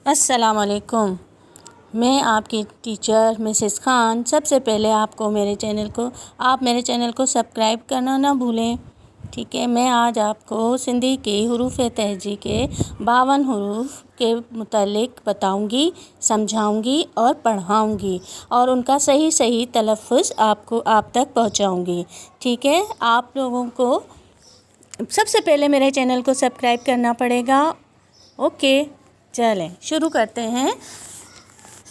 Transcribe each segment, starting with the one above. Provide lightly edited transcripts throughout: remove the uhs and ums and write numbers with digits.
अस्सलाम वालेकुम। मैं आपकी टीचर मिसेस खान। सबसे पहले आप मेरे चैनल को सब्सक्राइब करना ना भूलें। ठीक है, मैं आज आपको सिंधी के हरूफ तहजी के 52 हरूफ के मुतालिक बताऊंगी, समझाऊंगी और पढ़ाऊंगी और उनका सही तलफ़्फ़ुज़ आप तक पहुंचाऊंगी। ठीक है, आप लोगों को सबसे पहले मेरे चैनल को सब्सक्राइब करना पड़ेगा। ओके, चलें शुरू करते हैं।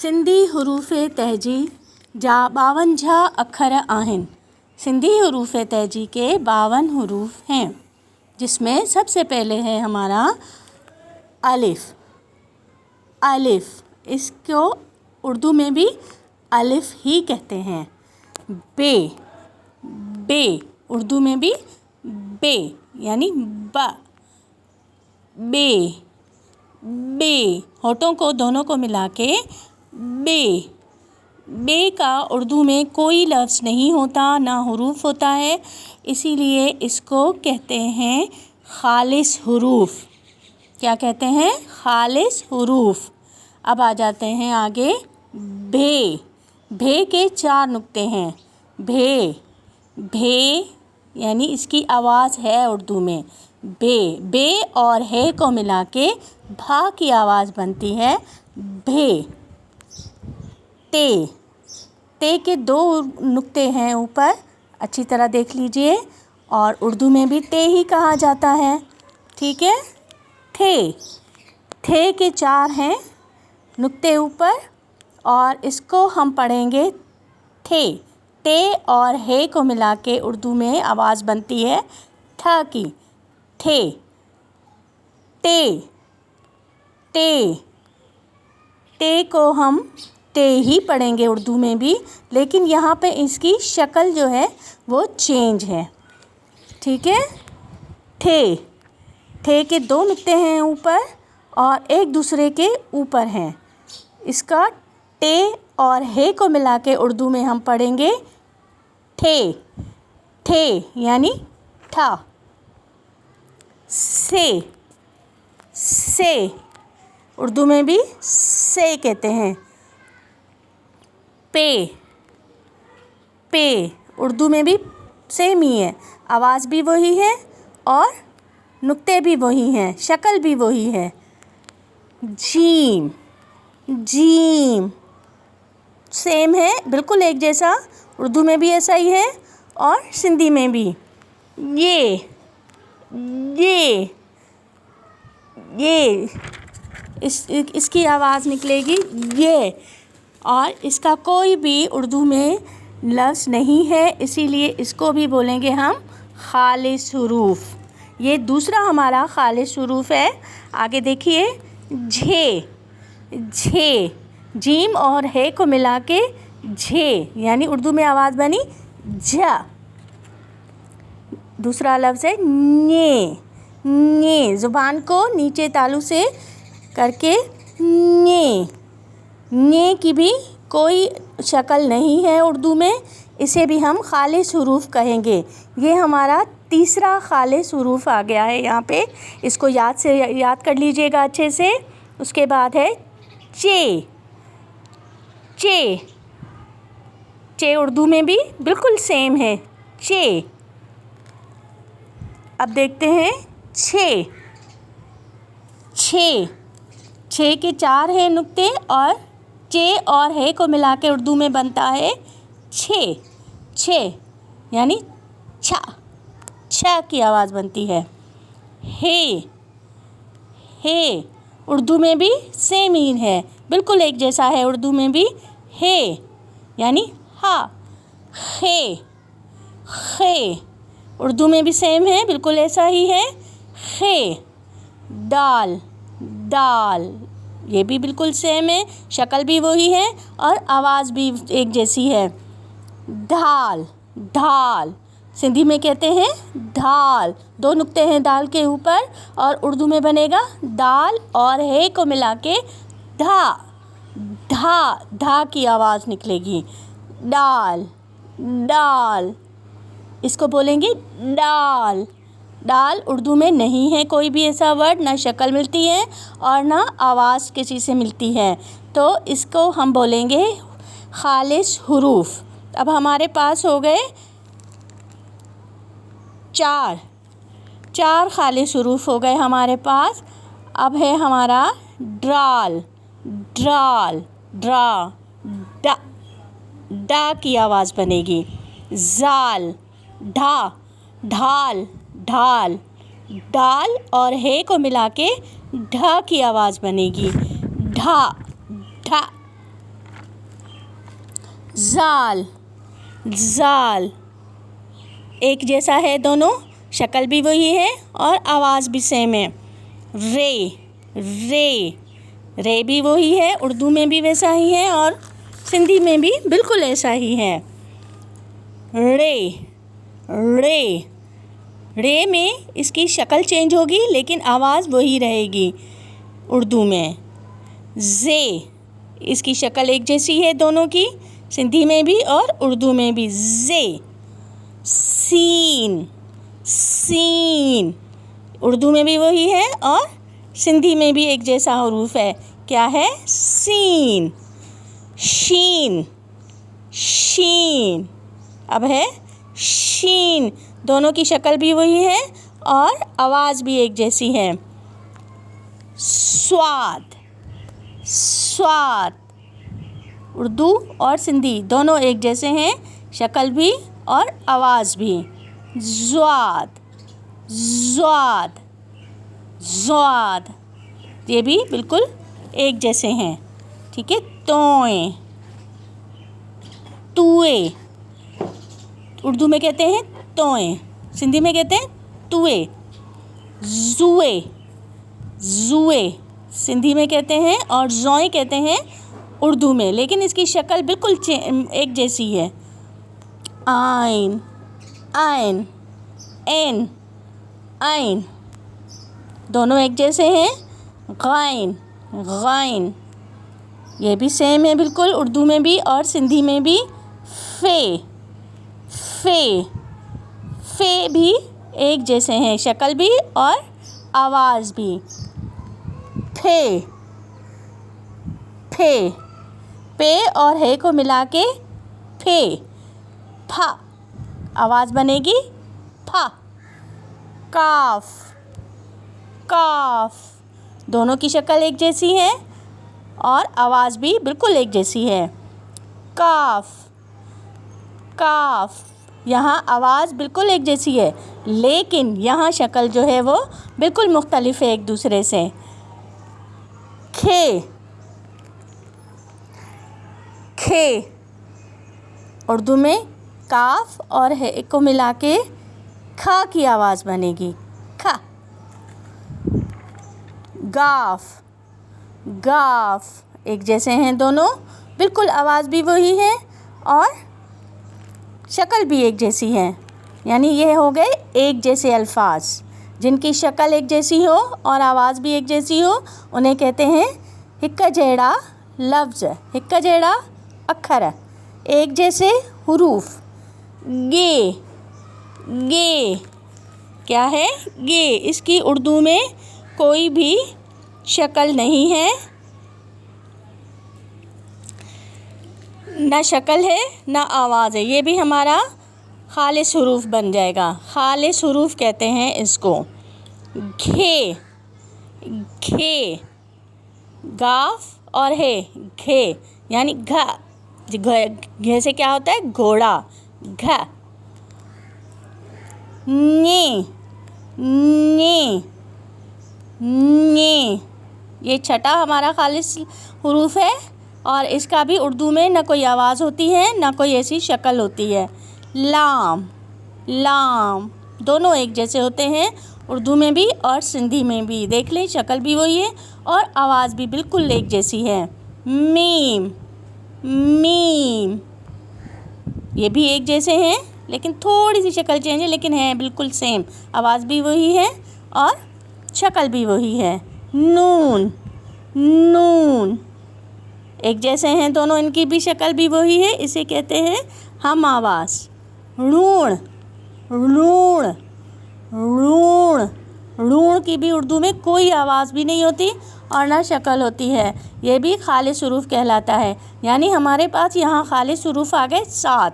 सिंधी हरूफ तहजी जा 52 अखर आहिन। सिंधी हरूफ तहजी के 52 हरूफ हैं, जिसमें सबसे पहले है हमारा अलिफ। अलिफ, इसको उर्दू में भी अलिफ ही कहते हैं। बे, बे उर्दू में भी बे यानी बा। बे, बे होठों को दोनों को मिला के बे। बे का उर्दू में कोई लफ्ज़ नहीं होता, ना हुरूफ होता है, इसीलिए इसको कहते हैं खालिस हुरूफ। क्या कहते हैं? खालिस हुरूफ। अब आ जाते हैं आगे। भे, भे के 4 नुक्ते हैं। भे, भे यानी इसकी आवाज़ है उर्दू में बे। बे और है को मिला के भा की आवाज़ बनती है भे। ते, ते के 2 नुक्ते हैं ऊपर, अच्छी तरह देख लीजिए, और उर्दू में भी ते ही कहा जाता है। ठीक है। थे, थे के 4 हैं नुक्ते ऊपर और इसको हम पढ़ेंगे थे। ते और है को मिला के उर्दू में आवाज़ बनती है ठ की। थे, ते, ते, ते को हम ते ही पढ़ेंगे उर्दू में भी, लेकिन यहाँ पे इसकी शक्ल जो है वो चेंज है। ठीक है। थे, थे के 2 नुक्ते हैं ऊपर और एक दूसरे के ऊपर हैं। इसका टे और हे को मिला के उर्दू में हम पढ़ेंगे ठे। ठे यानी ठा। से, से उर्दू में भी से कहते हैं। पे, पे उर्दू में भी सेम ही है, आवाज़ भी वही है और नुक्ते भी वही हैं, शक्ल भी वही है। जीम, जीम सेम है, बिल्कुल एक जैसा, उर्दू में भी ऐसा ही है और सिंधी में भी। ये इसकी आवाज़ निकलेगी ये, और इसका कोई भी उर्दू में लफ्ज़ नहीं है, इसीलिए इसको भी बोलेंगे हम खालिस हुरूफ। ये दूसरा हमारा खालिस हुरूफ है। आगे देखिए। झे, झे जीम और है को मिला के झे यानी उर्दू में आवाज़ बनी झा। दूसरा लफ्ज़ है ने। ने ज़ुबान को नीचे तालू से करके ने। ने की भी कोई शक्ल नहीं है उर्दू में, इसे भी हम खालिस हुरूफ कहेंगे। ये हमारा तीसरा खालिस हुरूफ आ गया है यहाँ पे, इसको याद कर लीजिएगा अच्छे से। उसके बाद है चे। चे, चे उर्दू में भी बिल्कुल सेम है चे। अब देखते हैं छे। छे, छे के 4 हैं नुक्ते और चे और है को मिला के उर्दू में बनता है छे। छे यानी छा, छा की आवाज़ बनती है। हे, हे उर्दू में भी सेम ही है, बिल्कुल एक जैसा है उर्दू में भी। हे यानी हा। खे, खे उर्दू में भी सेम है, बिल्कुल ऐसा ही है खे। दाल, दाल ये भी बिल्कुल सेम है, शक्ल भी वही है और आवाज़ भी एक जैसी है। धाल, धाल सिंधी में कहते हैं धाल, 2 नुक्ते हैं दाल के ऊपर और उर्दू में बनेगा दाल और है को मिला के धा। धा, धा की आवाज़ निकलेगी। डाल, डाल इसको बोलेंगे डाल। ڈال اردو میں نہیں ہے کوئی بھی ایسا ورڈ، نہ شکل ملتی ہے اور نہ آواز کسی سے ملتی ہے، تو اس کو ہم بولیں گے خالص حروف۔ اب ہمارے پاس ہو گئے چار خالص حروف ہو گئے ہمارے پاس۔ اب ہے ہمارا ڈرال، ڈرا، ڈا کی آواز بنے گی۔ زال، ڈھال، ڈال اور ہے کو ملا کے ڈھا کی آواز بنے گی۔ ڈھا، زال، ایک جیسا ہے دونوں، شکل بھی وہی ہے اور آواز بھی سیم ہے۔ رے بھی وہی ہے، اردو میں بھی ویسا ہی ہے اور سندھی میں بھی بالکل ایسا ہی ہے۔ رے میں اس کی شکل چینج ہوگی لیکن آواز وہی رہے گی اردو میں۔ زے، اس کی شکل ایک جیسی ہے دونوں کی، سندھی میں بھی اور اردو میں بھی۔ زے، سین، اردو میں بھی وہی ہے اور سندھی میں بھی ایک جیسا حروف ہے، کیا ہے؟ سین۔ شین، اب ہے شین، دونوں کی شکل بھی وہی ہے اور آواز بھی ایک جیسی ہے۔ سواد، اردو اور سندھی دونوں ایک جیسے ہیں، شکل بھی اور آواز بھی۔ زواد، یہ بھی بالکل ایک جیسے ہیں، ٹھیک ہے۔ توئے، اردو میں کہتے ہیں توئیں، سندھی میں کہتے ہیں توئے۔ زوئے، سندھی میں کہتے ہیں اور زوئیں کہتے ہیں اردو میں، لیکن اس کی شکل بالکل ایک جیسی ہے۔ عین، عین، دونوں ایک جیسے ہیں۔ غائن، یہ بھی سیم ہے بالکل، اردو میں بھی اور سندھی میں بھی۔ فے بھی ایک جیسے ہیں، شکل بھی اور آواز بھی۔ پے اور ہے کو ملا کے پھا، آواز بنے گی پھا۔ کاف، دونوں کی شکل ایک جیسی ہے اور آواز بھی بالکل ایک جیسی ہے۔ کاف، یہاں آواز بالکل ایک جیسی ہے لیکن یہاں شکل جو ہے وہ بالکل مختلف ہے ایک دوسرے سے۔ کھے، اردو میں کاف اور ہے کو ملا کے کھا کی آواز بنے گی، کھا۔ گاف، ایک جیسے ہیں دونوں، بالکل آواز بھی وہی ہے اور شکل بھی ایک جیسی ہے، یعنی یہ ہو گئے ایک جیسے الفاظ جن کی شکل ایک جیسی ہو اور آواز بھی ایک جیسی ہو، انہیں کہتے ہیں ہکا جیڑا لفظ، ہکا جیڑا اکھر، ایک جیسے حروف۔ گے، کیا ہے؟ گے، اس کی اردو میں کوئی بھی شکل نہیں ہے، نہ شکل ہے نہ آواز ہے، یہ بھی ہمارا خالص حروف بن جائے گا، خالص حروف کہتے ہیں اس کو۔ گھے، گاف اور ہے گھے، یعنی گھے سے کیا ہوتا ہے؟ گھوڑا، گھا۔ یہ چھٹا ہمارا خالص حروف ہے اور اس کا بھی اردو میں نہ کوئی آواز ہوتی ہے نہ کوئی ایسی شکل ہوتی ہے۔ لام، دونوں ایک جیسے ہوتے ہیں اردو میں بھی اور سندھی میں بھی، دیکھ لیں شکل بھی وہی ہے اور آواز بھی بالکل ایک جیسی ہے۔ میم، یہ بھی ایک جیسے ہیں لیکن تھوڑی سی شکل چینج ہے، لیکن ہے بالکل سیم، آواز بھی وہی ہے اور شکل بھی وہی ہے۔ نون، ایک جیسے ہیں دونوں، ان کی بھی شکل بھی وہی ہے، اسے کہتے ہیں ہم آواز۔ رون، ऋण, ऋण की भी उर्दू में कोई आवाज़ भी नहीं होती और ना शक्ल होती है, ये भी खालिस हुरूफ कहलाता है। यानी हमारे पास यहाँ खालिस हुरूफ आ गए 7,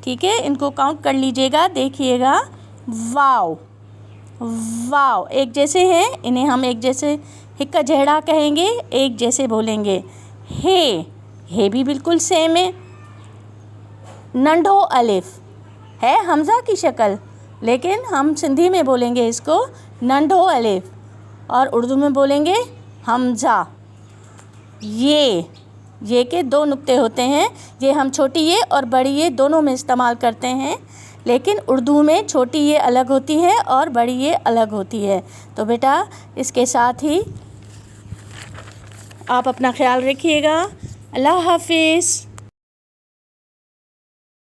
ठीक है, इनको काउंट कर लीजिएगा, देखिएगा। वाव, वाव एक जैसे हैं, इन्हें हम एक जैसे हिक्का झेड़ा कहेंगे, एक जैसे बोलेंगे। हे भी बिल्कुल सेम है। नंढो अलिफ है हमज़ा की शक्ल, लेकिन हम सिंधी में बोलेंगे इसको नंढो अलिफ और उर्दू में बोलेंगे हमज़ा। ये के 2 नुक्ते होते हैं, ये हम छोटी ये और बड़ी ये दोनों में इस्तेमाल करते हैं, लेकिन उर्दू में छोटी ये अलग होती है और बड़ी ये अलग होती है। तो बेटा इसके साथ ही आप अपना ख्याल रखिएगा। अल्लाह हाफिज़।